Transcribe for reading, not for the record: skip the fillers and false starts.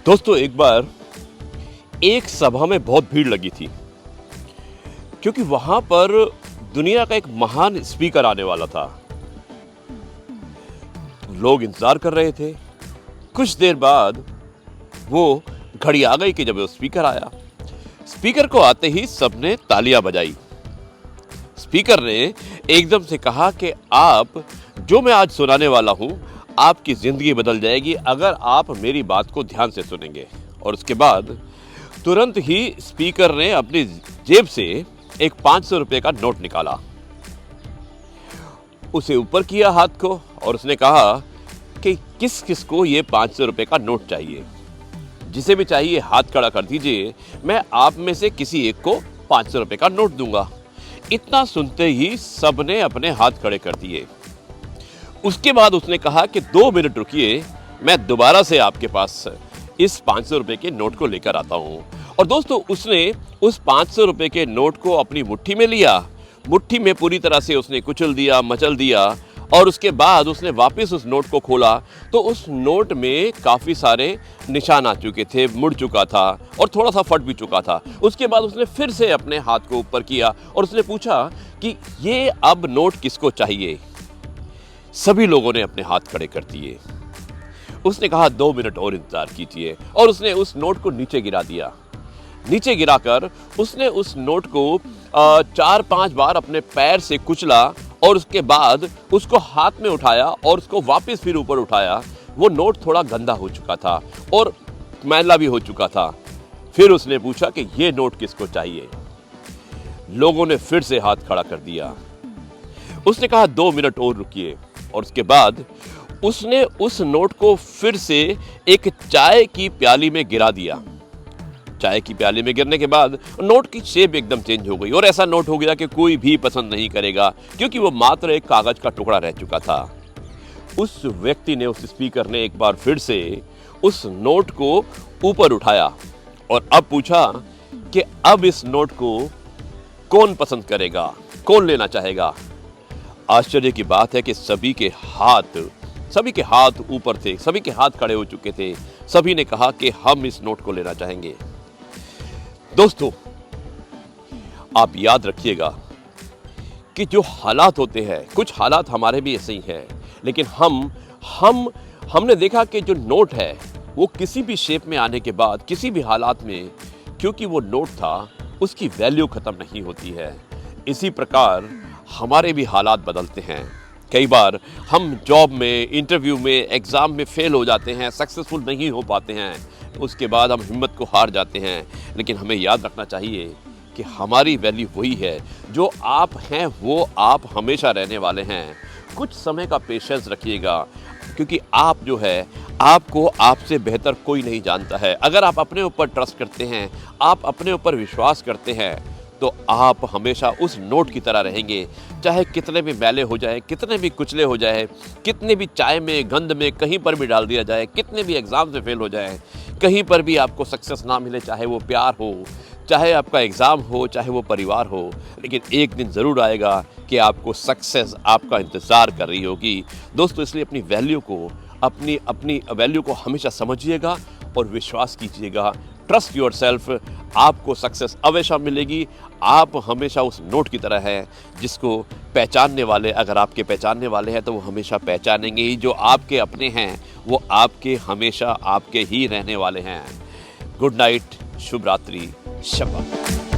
दोस्तों, एक बार एक सभा में बहुत भीड़ लगी थी क्योंकि वहां पर दुनिया का एक महान स्पीकर आने वाला था। लोग इंतजार कर रहे थे। कुछ देर बाद वो घड़ी आ गई कि जब वो स्पीकर आया। स्पीकर को आते ही सबने तालियां बजाई। स्पीकर ने एकदम से कहा कि आप जो मैं आज सुनाने वाला हूं, आपकी जिंदगी बदल जाएगी अगर आप मेरी बात को ध्यान से सुनेंगे। और उसके बाद तुरंत ही स्पीकर ने अपनी जेब से एक 500 रुपए का नोट निकाला, उसे ऊपर किया हाथ को और उसने कहा कि किस किस को ये 500 रुपए का नोट चाहिए। जिसे भी चाहिए हाथ खड़ा कर दीजिए, मैं आप में से किसी एक को 500 रुपए का नोट दूंगा। इतना सुनते ही सबने अपने हाथ खड़े कर दिए। उसके बाद उसने कहा कि 2 मिनट रुकिए, मैं दोबारा से आपके पास इस 500 रुपए के नोट को लेकर आता हूं। और दोस्तों, उसने उस 500 रुपए के नोट को अपनी मुट्ठी में लिया। मुट्ठी में पूरी तरह से उसने कुचल दिया, मचल दिया। और उसके बाद उसने वापस उस नोट को खोला तो उस नोट में काफ़ी सारे निशान आ चुके थे, मुड़ चुका था और थोड़ा सा फट भी चुका था। उसके बाद उसने फिर से अपने हाथ को ऊपर किया और उसने पूछा कि ये अब नोट किसको चाहिए। सभी लोगों ने अपने हाथ खड़े कर दिए। उसने कहा 2 मिनट और इंतजार कीजिए और उसने उस नोट को नीचे गिरा दिया। नीचे गिराकर उसने उस नोट को 4-5 बार अपने पैर से कुचला और उसके बाद उसको हाथ में उठाया और उसको वापस फिर ऊपर उठाया। वो नोट थोड़ा गंदा हो चुका था और मैला भी हो चुका था। फिर उसने पूछा कि ये नोट किसको चाहिए। लोगों ने फिर से हाथ खड़ा कर दिया। उसने कहा 2 मिनट और रुकिए और उसके बाद उसने उस नोट को फिर से एक चाय की प्याली में गिरा दिया। चाय की प्याली में गिरने के बाद नोट की शेप एकदम चेंज हो गई और ऐसा नोट हो गया कि कोई भी पसंद नहीं करेगा, क्योंकि वो मात्र एक कागज का टुकड़ा रह चुका था। उस व्यक्ति ने, उस स्पीकर ने एक बार फिर से उस नोट को ऊपर उठाया और अब पूछा कि अब इस नोट को कौन पसंद करेगा, कौन लेना चाहेगा। आश्चर्य की बात है कि सभी के हाथ ऊपर थे, सभी के हाथ खड़े हो चुके थे। सभी ने कहा कि हम इस नोट को लेना चाहेंगे। दोस्तों, आप याद रखिएगा कि जो हालात होते हैं, कुछ हालात हमारे भी ऐसे ही हैं, लेकिन हमने देखा कि जो नोट है वो किसी भी शेप में आने के बाद, किसी भी हालात में, क्योंकि वो नोट था, उसकी वैल्यू खत्म नहीं होती है। इसी प्रकार हमारे भी हालात बदलते हैं। कई बार हम जॉब में, इंटरव्यू में, एग्ज़ाम में फेल हो जाते हैं, सक्सेसफुल नहीं हो पाते हैं। उसके बाद हम हिम्मत को हार जाते हैं। लेकिन हमें याद रखना चाहिए कि हमारी वैल्यू वही है। जो आप हैं वो आप हमेशा रहने वाले हैं। कुछ समय का पेशेंस रखिएगा, क्योंकि आप जो है, आपको आपसे बेहतर कोई नहीं जानता है। अगर आप अपने ऊपर ट्रस्ट करते हैं, आप अपने ऊपर विश्वास करते हैं, तो आप हमेशा उस नोट की तरह रहेंगे। चाहे कितने भी मैले हो जाए, कितने भी कुचले हो जाए, कितने भी चाय में, गंध में, कहीं पर भी डाल दिया जाए, कितने भी एग्ज़ाम से फेल हो जाए, कहीं पर भी आपको सक्सेस ना मिले, चाहे वो प्यार हो, चाहे आपका एग्ज़ाम हो, चाहे वो परिवार हो, लेकिन एक दिन ज़रूर आएगा कि आपको सक्सेस आपका इंतज़ार कर रही होगी। दोस्तों, इसलिए अपनी वैल्यू को हमेशा समझिएगा और विश्वास कीजिएगा। ट्रस्ट योर सेल्फ, आपको सक्सेस हमेशा मिलेगी। आप हमेशा उस नोट की तरह हैं जिसको पहचानने वाले, अगर आपके पहचानने वाले हैं तो वो हमेशा पहचानेंगे ही। जो आपके अपने हैं वो आपके हमेशा आपके ही रहने वाले हैं। गुड नाइट, शुभ रात्रि, शब्बा।